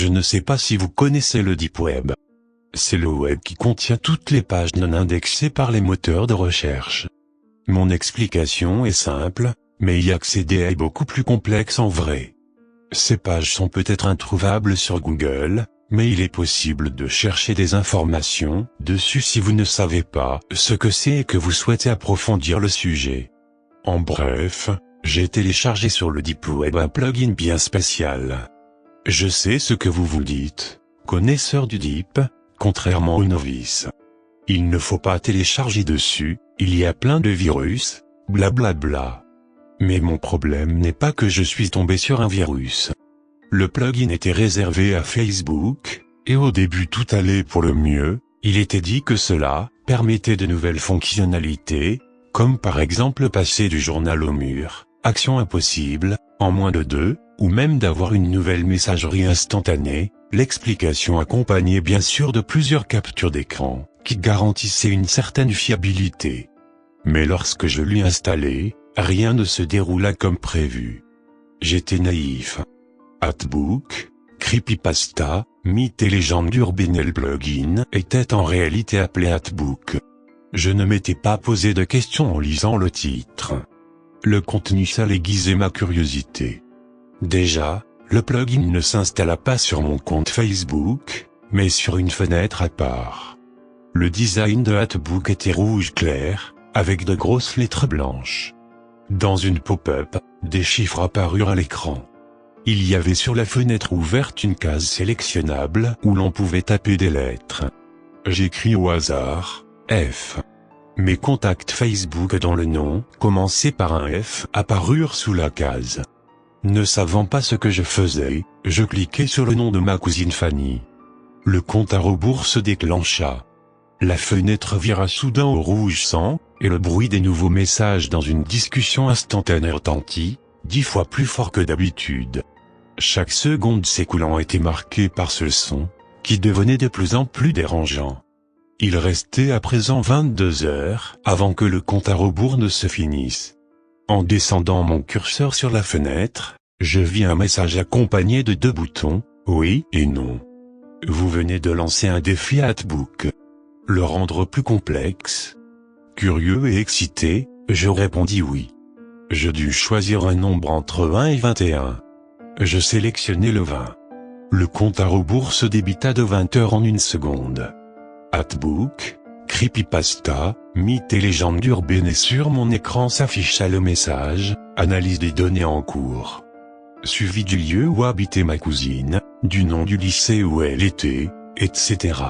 Je ne sais pas si vous connaissez le Deep Web. C'est le web qui contient toutes les pages non indexées par les moteurs de recherche. Mon explication est simple, mais y accéder est beaucoup plus complexe en vrai. Ces pages sont peut-être introuvables sur Google, mais il est possible de chercher des informations dessus si vous ne savez pas ce que c'est et que vous souhaitez approfondir le sujet. En bref, j'ai téléchargé sur le Deep Web un plugin bien spécial. Je sais ce que vous vous dites, connaisseur du Deep, contrairement aux novices. Il ne faut pas télécharger dessus, il y a plein de virus, blablabla. Mais mon problème n'est pas que je suis tombé sur un virus. Le plugin était réservé à Facebook, et au début tout allait pour le mieux, il était dit que cela permettait de nouvelles fonctionnalités, comme par exemple passer du journal au mur, action impossible, en moins de 2, ou même d'avoir une nouvelle messagerie instantanée, l'explication accompagnée bien sûr de plusieurs captures d'écran, qui garantissaient une certaine fiabilité. Mais lorsque je l'ai installé, rien ne se déroula comme prévu. J'étais naïf. Atbook, Creepypasta, mythe et légende urbaine. Le plugin était en réalité appelé Atbook. Je ne m'étais pas posé de questions en lisant le titre. Le contenu seul aiguisait ma curiosité. Déjà, le plugin ne s'installa pas sur mon compte Facebook, mais sur une fenêtre à part. Le design de Atbook était rouge clair, avec de grosses lettres blanches. Dans une pop-up, des chiffres apparurent à l'écran. Il y avait sur la fenêtre ouverte une case sélectionnable où l'on pouvait taper des lettres. J'écris au hasard, F. Mes contacts Facebook dont le nom commençait par un F apparurent sous la case. Ne savant pas ce que je faisais, je cliquai sur le nom de ma cousine Fanny. Le compte à rebours se déclencha. La fenêtre vira soudain au rouge sang, et le bruit des nouveaux messages dans une discussion instantanée retentit, 10 fois plus fort que d'habitude. Chaque seconde s'écoulant était marquée par ce son, qui devenait de plus en plus dérangeant. Il restait à présent 22 heures avant que le compte à rebours ne se finisse. En descendant mon curseur sur la fenêtre, je vis un message accompagné de 2 boutons, oui et non. Vous venez de lancer un défi à Atbook. Le rendre plus complexe? Curieux et excité, je répondis oui. Je dus choisir un nombre entre 1 et 21. Je sélectionnai le 20. Le compte à rebours se débita de 20 heures en 1 seconde. Atbook, Creepypasta, mythe et légende urbaine, et sur mon écran s'afficha le message, analyse des données en cours. Suivi du lieu où habitait ma cousine, du nom du lycée où elle était, etc.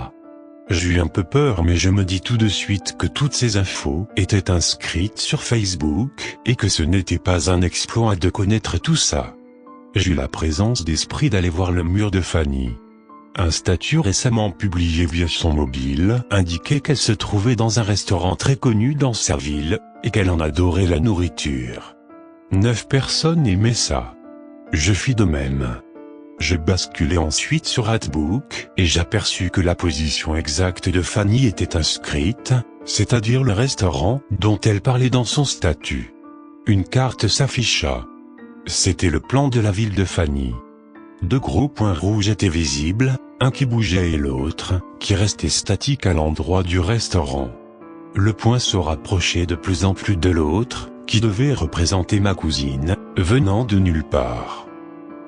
J'eus un peu peur, mais je me dis tout de suite que toutes ces infos étaient inscrites sur Facebook, et que ce n'était pas un exploit de connaître tout ça. J'eus la présence d'esprit d'aller voir le mur de Fanny. Un statut récemment publié via son mobile indiquait qu'elle se trouvait dans un restaurant très connu dans sa ville, et qu'elle en adorait la nourriture. 9 personnes aimaient ça. Je fis de même. Je basculai ensuite sur Atbook, et j'aperçus que la position exacte de Fanny était inscrite, c'est-à-dire le restaurant dont elle parlait dans son statut. Une carte s'afficha. C'était le plan de la ville de Fanny. 2 gros points rouges étaient visibles, un qui bougeait et l'autre, qui restait statique à l'endroit du restaurant. Le point se rapprochait de plus en plus de l'autre, qui devait représenter ma cousine, venant de nulle part.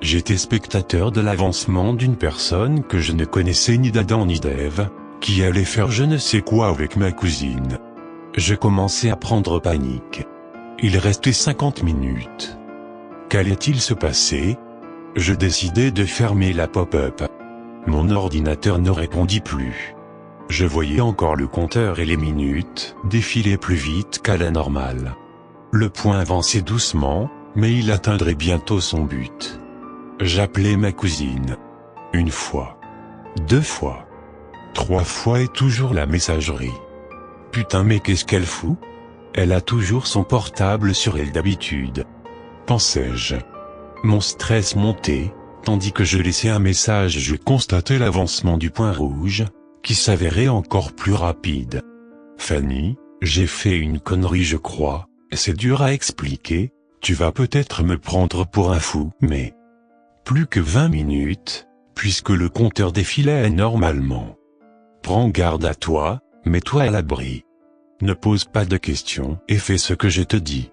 J'étais spectateur de l'avancement d'une personne que je ne connaissais ni d'Adam ni d'Ève, qui allait faire je ne sais quoi avec ma cousine. Je commençais à prendre panique. Il restait 50 minutes. Qu'allait-il se passer? Je décidai de fermer la pop-up. Mon ordinateur ne répondit plus. Je voyais encore le compteur et les minutes défiler plus vite qu'à la normale. Le point avançait doucement, mais il atteindrait bientôt son but. J'appelais ma cousine. 1 fois. 2 fois. 3 fois et toujours la messagerie. Putain, mais qu'est-ce qu'elle fout? Elle a toujours son portable sur elle d'habitude. Pensais-je. Mon stress montait, tandis que je laissais un message. Je constatais l'avancement du point rouge, qui s'avérait encore plus rapide. Fanny, j'ai fait une connerie je crois, c'est dur à expliquer, tu vas peut-être me prendre pour un fou, mais... Plus que 20 minutes, puisque le compteur défilait normalement. Prends garde à toi, mets-toi à l'abri. Ne pose pas de questions et fais ce que je te dis.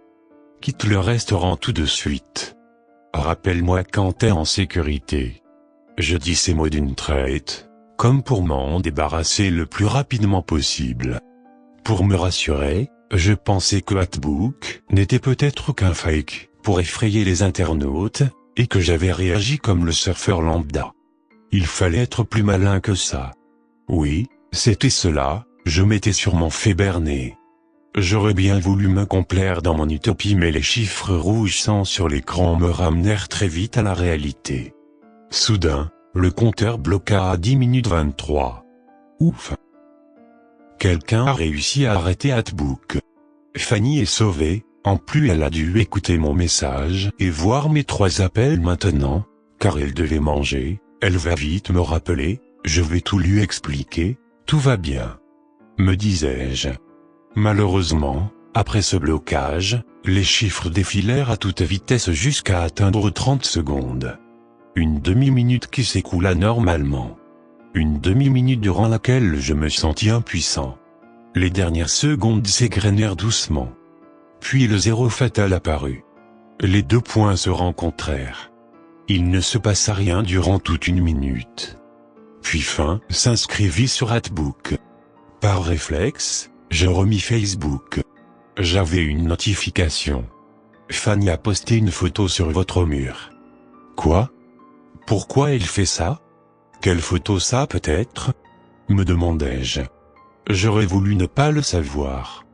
Quitte le restaurant tout de suite. Rappelle-moi quand t'es en sécurité. Je dis ces mots d'une traite, comme pour m'en débarrasser le plus rapidement possible. Pour me rassurer, je pensais que Hatbook n'était peut-être qu'un fake, pour effrayer les internautes, et que j'avais réagi comme le surfeur lambda. Il fallait être plus malin que ça. Oui, c'était cela, je m'étais sûrement fait berner. J'aurais bien voulu me complaire dans mon utopie, mais les chiffres rouges sans sur l'écran me ramenèrent très vite à la réalité. Soudain, le compteur bloqua à 10 minutes 23. Ouf! Quelqu'un a réussi à arrêter Hatbook. Fanny est sauvée, en plus elle a dû écouter mon message et voir mes 3 appels maintenant, car elle devait manger, elle va vite me rappeler, je vais tout lui expliquer, tout va bien. Me disais-je. Malheureusement, après ce blocage, les chiffres défilèrent à toute vitesse jusqu'à atteindre 30 secondes. Une demi-minute qui s'écoula normalement. Une demi-minute durant laquelle je me sentis impuissant. Les dernières secondes s'égrenèrent doucement. Puis le zéro fatal apparut. Les 2 points se rencontrèrent. Il ne se passa rien durant toute une minute. Puis fin s'inscrivit sur Hatbook. Par réflexe, je remis Facebook. J'avais une notification. Fanny a posté une photo sur votre mur. Quoi? Pourquoi elle fait ça? Quelle photo ça peut-être? Me demandai-je. J'aurais voulu ne pas le savoir.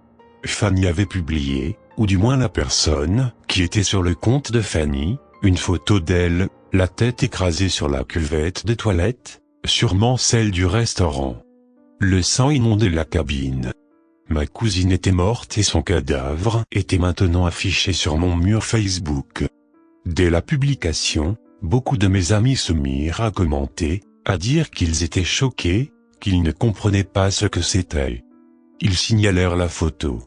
Fanny avait publié, ou du moins la personne, qui était sur le compte de Fanny, une photo d'elle, la tête écrasée sur la cuvette des toilettes, sûrement celle du restaurant. Le sang inondait la cabine. Ma cousine était morte et son cadavre était maintenant affiché sur mon mur Facebook. Dès la publication, beaucoup de mes amis se mirent à commenter, à dire qu'ils étaient choqués, qu'ils ne comprenaient pas ce que c'était. Ils signalèrent la photo.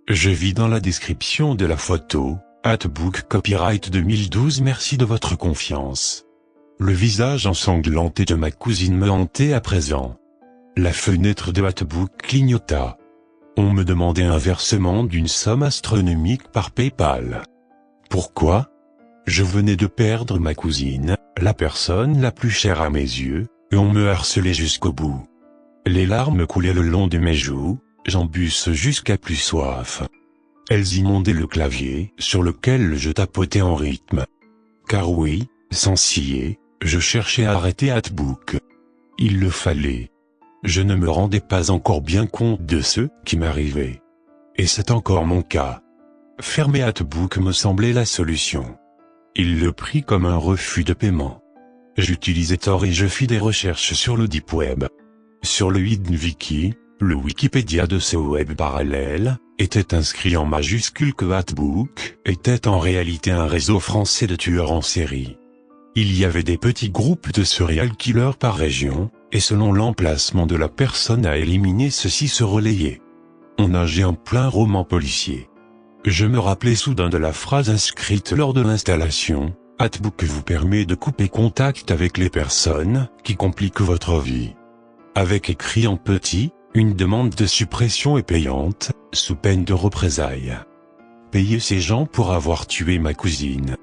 Je vis dans la description de la photo, Hatbook Copyright 2012, merci de votre confiance. Le visage ensanglanté de ma cousine me hantait à présent. La fenêtre de Hatbook clignota. On me demandait un versement d'une somme astronomique par PayPal. Pourquoi? Je venais de perdre ma cousine, la personne la plus chère à mes yeux, et on me harcelait jusqu'au bout. Les larmes coulaient le long de mes joues, j'en busse jusqu'à plus soif. Elles inondaient le clavier, sur lequel je tapotais en rythme. Car oui, sans scier, je cherchais à arrêter Hatbook. Il le fallait. Je ne me rendais pas encore bien compte de ce qui m'arrivait. Et c'est encore mon cas. Fermer Hatbook me semblait la solution. Il le prit comme un refus de paiement. J'utilisais Tor et je fis des recherches sur le Deep Web. Sur le Hidden Wiki, le Wikipédia de ce web parallèle, était inscrit en majuscule que Hatbook était en réalité un réseau français de tueurs en série. Il y avait des petits groupes de serial killers par région, et selon l'emplacement de la personne à éliminer, ceux-ci se relayaient. On nageait en plein roman policier. Je me rappelais soudain de la phrase inscrite lors de l'installation, « Hatbook vous permet de couper contact avec les personnes qui compliquent votre vie ». Avec écrit en petit, une demande de suppression est payante, sous peine de représailles. Payer ces gens pour avoir tué ma cousine.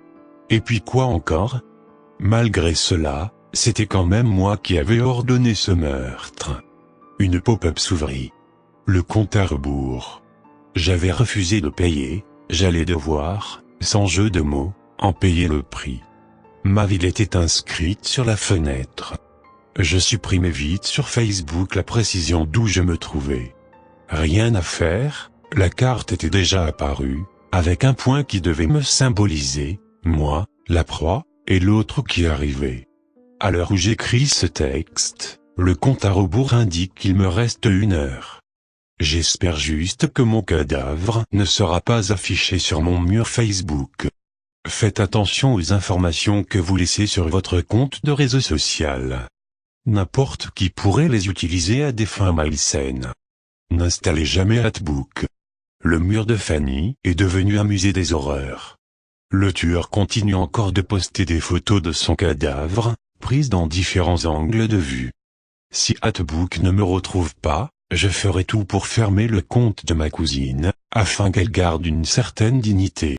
Et puis quoi encore? Malgré cela, c'était quand même moi qui avais ordonné ce meurtre. Une pop-up s'ouvrit. Le compte à rebours. J'avais refusé de payer, j'allais devoir, sans jeu de mots, en payer le prix. Ma ville était inscrite sur la fenêtre. Je supprimais vite sur Facebook la précision d'où je me trouvais. Rien à faire, la carte était déjà apparue, avec un point qui devait me symboliser, moi, la proie, et l'autre qui arrivait. À l'heure où j'écris ce texte, le compte à rebours indique qu'il me reste 1 heure. J'espère juste que mon cadavre ne sera pas affiché sur mon mur Facebook. Faites attention aux informations que vous laissez sur votre compte de réseau social. N'importe qui pourrait les utiliser à des fins malsaines. N'installez jamais Hatbook. Le mur de Fanny est devenu un musée des horreurs. Le tueur continue encore de poster des photos de son cadavre, prise dans différents angles de vue. Si Hatebook ne me retrouve pas, je ferai tout pour fermer le compte de ma cousine, afin qu'elle garde une certaine dignité.